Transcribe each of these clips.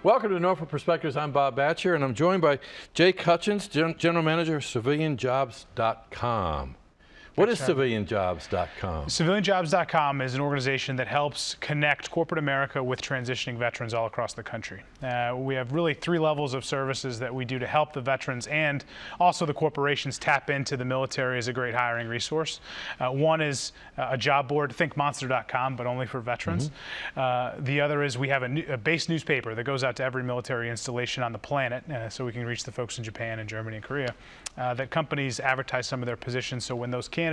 Welcome to Norfolk Perspectives. I'm Bob Batcher, and I'm joined by Jake Hutchins, General Manager of CivilianJobs.com. What is CivilianJobs.com? CivilianJobs.com is an organization that helps connect corporate America with transitioning veterans all across the country. We have really 3 levels of services that we do to help the veterans and also the corporations tap into the military as a great hiring resource. One is a job board, think Monster.com, but only for veterans. The other is we have a base newspaper that goes out to every military installation on the planet, so we can reach the folks in Japan and Germany and Korea, that companies advertise some of their positions, so when those candidates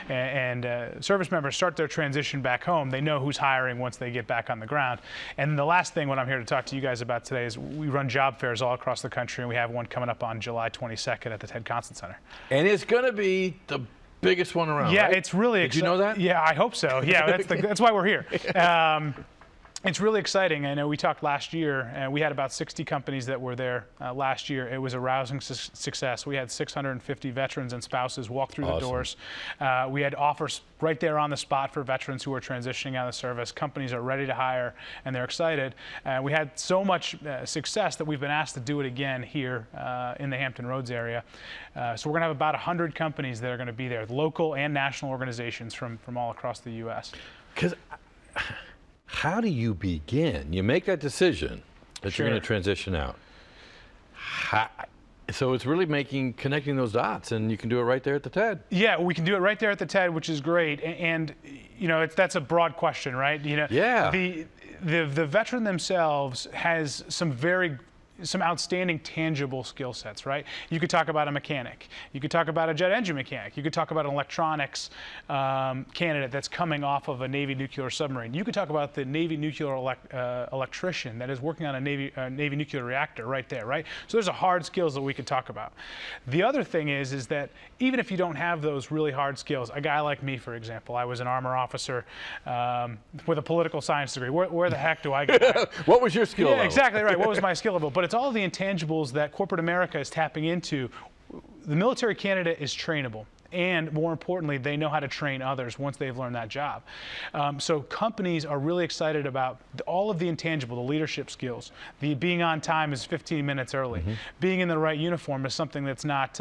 and service members start their transition back home, they know who's hiring once they get back on the ground. And the last thing, what I'm here to talk to you guys about today, is we run job fairs all across the country, and we have one coming up on July 22nd at the Ted Constant Center. And it's going to be the biggest one around, Yeah, right? it's really exciting. Did you know that? Yeah, I hope so. Yeah, that's why we're here. It's really exciting. I know we talked last year, and we had about 60 companies that were there last year. It was a rousing success. We had 650 veterans and spouses walk through the doors. We had offers right there on the spot for veterans who are transitioning out of the service. Companies are ready to hire, and they're excited. We had so much success that we've been asked to do it again here in the Hampton Roads area. So we're going to have about 100 companies that are going to be there, local and national organizations from all across the U.S. How do you begin? You make that decision that Sure. you're going to transition out. So it's really connecting those dots, and you can do it right there at the TED. Yeah, we can do it right there at the TED, which is great. And you know, that's a broad question, right? You know, Yeah. The veteran themselves has some outstanding tangible skill sets, right? You could talk about a mechanic. You could talk about a jet engine mechanic. You could talk about an electronics candidate that's coming off of a Navy nuclear submarine. You could talk about the Navy nuclear electrician that is working on a Navy nuclear reactor right there, right? So there's a hard skills that we could talk about. The other thing is that even if you don't have those really hard skills, a guy like me, for example, I was an armor officer with a political science degree. Where the heck do I get that? What was your skill level? Yeah, exactly right. What was my skill level? But it's all the intangibles that corporate America is tapping into. The military candidate is trainable. And more importantly, they know how to train others once they've learned that job. So companies are really excited about all of the intangible, the leadership skills. The being on time is 15 minutes early. Being in the right uniform is something that's not,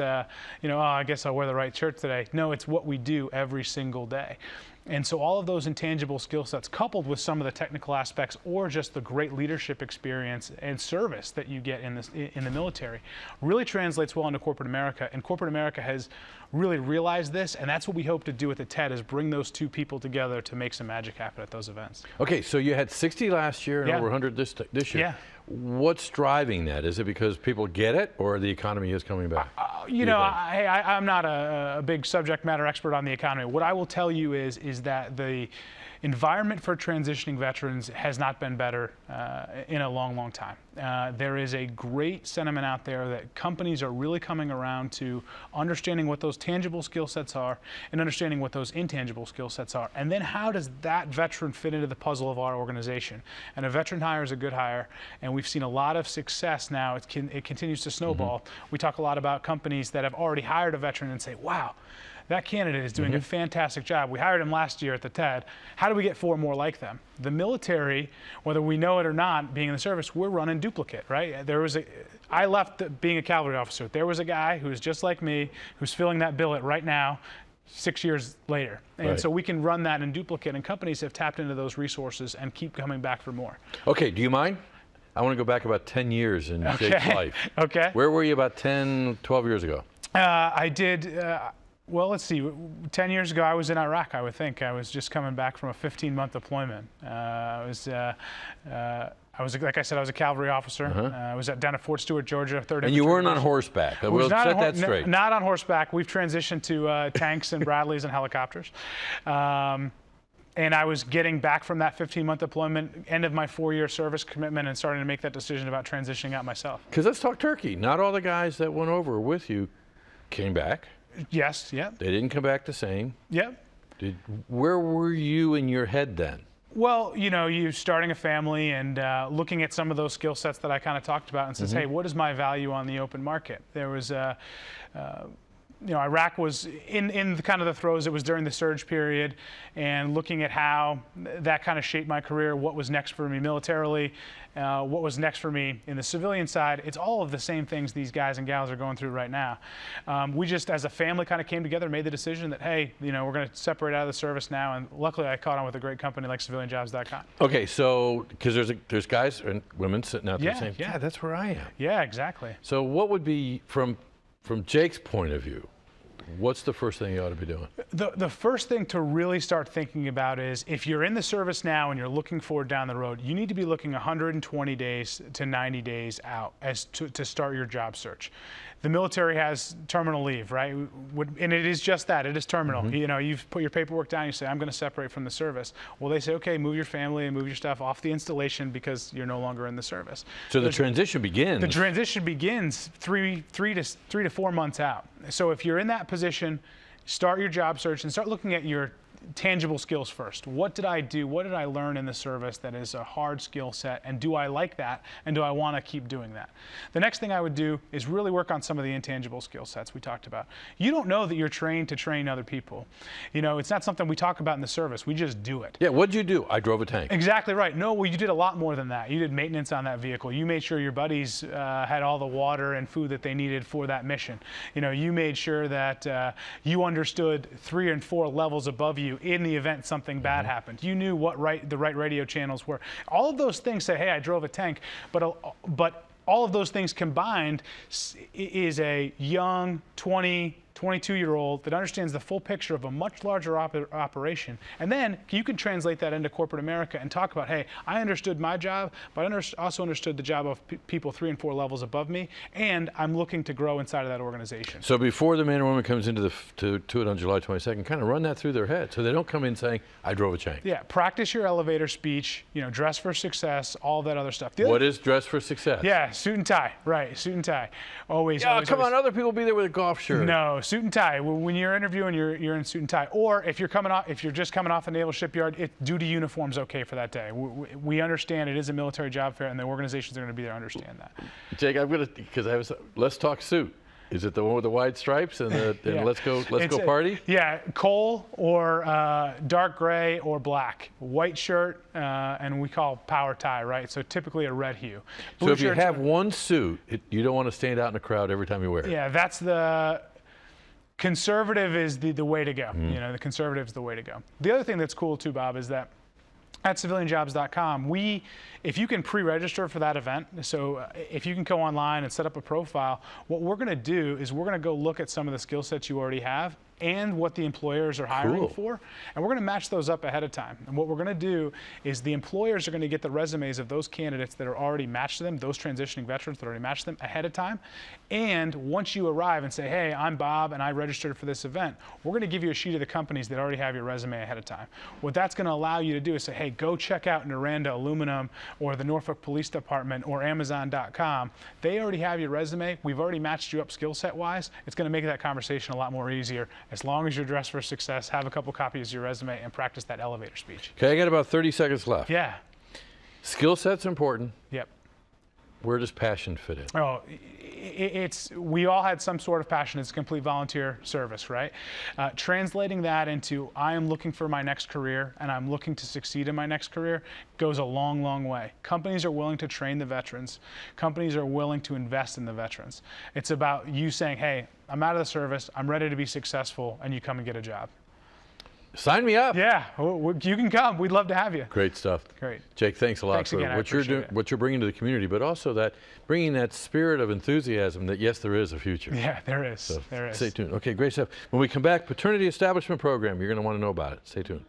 you know, oh, I guess I'll wear the right shirt today. No, it's what we do every single day. And so all of those intangible skill sets, coupled with some of the technical aspects or just the great leadership experience and service that you get in the military, really translates well into corporate America. And corporate America has really realized this, and that's what we hope to do at the TED, is bring those two people together to make some magic happen at those events. Okay, so you had 60 last year and over 100 this year. Yeah. What's driving that? Is it because people get it, or the economy is coming back? You know, I'm not a big subject matter expert on the economy. What I will tell you is that the environment for transitioning veterans has not been better in a long, long time. There is a great sentiment out there that companies are really coming around to understanding what those tangible skill sets are and understanding what those intangible skill sets are. And then how does that veteran fit into the puzzle of our organization? And a veteran hire is a good hire, and we've seen a lot of success now. It continues to snowball. We talk a lot about companies that have already hired a veteran and say, wow, that candidate is doing a fantastic job. We hired him last year at the TED. How do we get 4 more like them? The military, whether we know it or not, being in the service, we're running duplicate, right? I left being a cavalry officer. There was a guy who's just like me, who's filling that billet right now, 6 years later. And so we can run that in duplicate, and companies have tapped into those resources and keep coming back for more. Okay, do you mind? I want to go back about 10 years in Jake's life. Okay. Where were you about 10, 12 years ago? I did, well, let's see, 10 years ago I was in Iraq, I would think. I was just coming back from a 15-month deployment. I was, like I said, I was a cavalry officer. I was down at Fort Stewart, Georgia, 3rd. And you weren't on horseback. We'll set that straight. Not on horseback. We've transitioned to tanks and Bradleys and helicopters. And I was getting back from that 15-month deployment, end of my 4-year service commitment, and starting to make that decision about transitioning out myself. Because let's talk turkey. Not all the guys that went over with you came back. Yes, yeah. They didn't come back the same. Yep. Where were you in your head then? Well, you know, you starting a family and looking at some of those skill sets that I kind of talked about and says, hey, what is my value on the open market? There was Iraq was in the kind of the throes. It was during the surge period, and looking at how that kind of shaped my career, what was next for me militarily, what was next for me in the civilian side. It's all of the same things these guys and gals are going through right now. We just, as a family, kind of came together, made the decision that, hey, we're going to separate out of the service now, and luckily I caught on with a great company like CivilianJobs.com. Okay, so because there's guys and women sitting out there Yeah, saying, yeah. that's where I am. Yeah, exactly. So what would be, from Jake's point of view, what's the first thing you ought to be doing? The first thing to really start thinking about is, if you're in the service now and you're looking forward down the road, you need to be looking 120 days to 90 days out as to start your job search. The military has terminal leave, right? And it is just that, it is terminal. Mm-hmm. You've put your paperwork down, you say, I'm going to separate from the service. Well, they say, okay, move your family and move your stuff off the installation because you're no longer in the service. So the transition begins. The transition begins three to 4 months out. So if you're in that position, start your job search and start looking at your tangible skills first. What did I do? What did I learn in the service that is a hard skill set? And do I like that? And do I want to keep doing that? The next thing I would do is really work on some of the intangible skill sets we talked about. You don't know that you're trained to train other people. It's not something we talk about in the service. We just do it. Yeah, what'd you do? I drove a tank. Exactly right. No, well, you did a lot more than that. You did maintenance on that vehicle. You made sure your buddies had all the water and food that they needed for that mission. You made sure that you understood 3 and 4 levels above you in the event something bad happened. You knew what the right radio channels were. All of those things say, hey, I drove a tank, but all of those things combined is a young 22-year-old that understands the full picture of a much larger operation. And then you can translate that into corporate America and talk about, hey, I understood my job, but I also understood the job of people 3 and 4 levels above me, and I'm looking to grow inside of that organization. So before the man or woman comes into to it on July 22nd, kind of run that through their head so they don't come in saying, I drove a tank. Yeah, practice your elevator speech, dress for success, all that other stuff. What is dress for success? Yeah, suit and tie, right, suit and tie. Always. Yeah, always, come always. on, other people will be there with a golf shirt. No, suit and tie. When you're interviewing, you're in suit and tie. Or if you're just coming off a naval shipyard, duty uniform's okay for that day. We understand it is a military job fair, and the organizations that are going to be there understand that. Jake, let's talk suit. Is it the one with the wide stripes and Yeah. let's go party? Yeah, coal or dark gray or black. White shirt, and we call power tie, right? So typically a red hue. So if you have one suit, you don't want to stand out in a crowd every time you wear it. Yeah, that's the conservative is the way to go. The conservative is the way to go. The other thing that's cool too, Bob, is that at CivilianJobs.com, if you can pre-register for that event, so if you can go online and set up a profile, what we're going to do is we're going to go look at some of the skill sets you already have and what the employers are hiring for, and we're going to match those up ahead of time. And what we're going to do is the employers are going to get the resumes of those candidates that are already matched to them, those transitioning veterans that already matched them ahead of time. And once you arrive and say, hey, I'm Bob and I registered for this event, we're going to give you a sheet of the companies that already have your resume ahead of time. What that's going to allow you to do is say, hey, go check out Noranda Aluminum or the Norfolk Police Department or Amazon.com. They already have your resume. We've already matched you up skill set wise. It's going to make that conversation a lot more easier. As long as you're dressed for success, have a couple copies of your resume and practice that elevator speech. Okay, I got about 30 seconds left. Yeah. Skill set's important. Yep. Where does passion fit in? Oh, we all had some sort of passion. It's complete volunteer service, right? Translating that into I am looking for my next career and I'm looking to succeed in my next career goes a long, long way. Companies are willing to train the veterans. Companies are willing to invest in the veterans. It's about you saying, hey, I'm out of the service, I'm ready to be successful, and you come and get a job. Sign me up. Yeah, you can come. We'd love to have you. Great stuff. Great. Jake, thanks a lot Thanks for again, what you're doing, what you're bringing to the community, but also that bringing that spirit of enthusiasm that yes, there is a future. Yeah, there is. So there is. Stay tuned. Okay, great stuff. When we come back, Paternity Establishment Program. You're going to want to know about it. Stay tuned.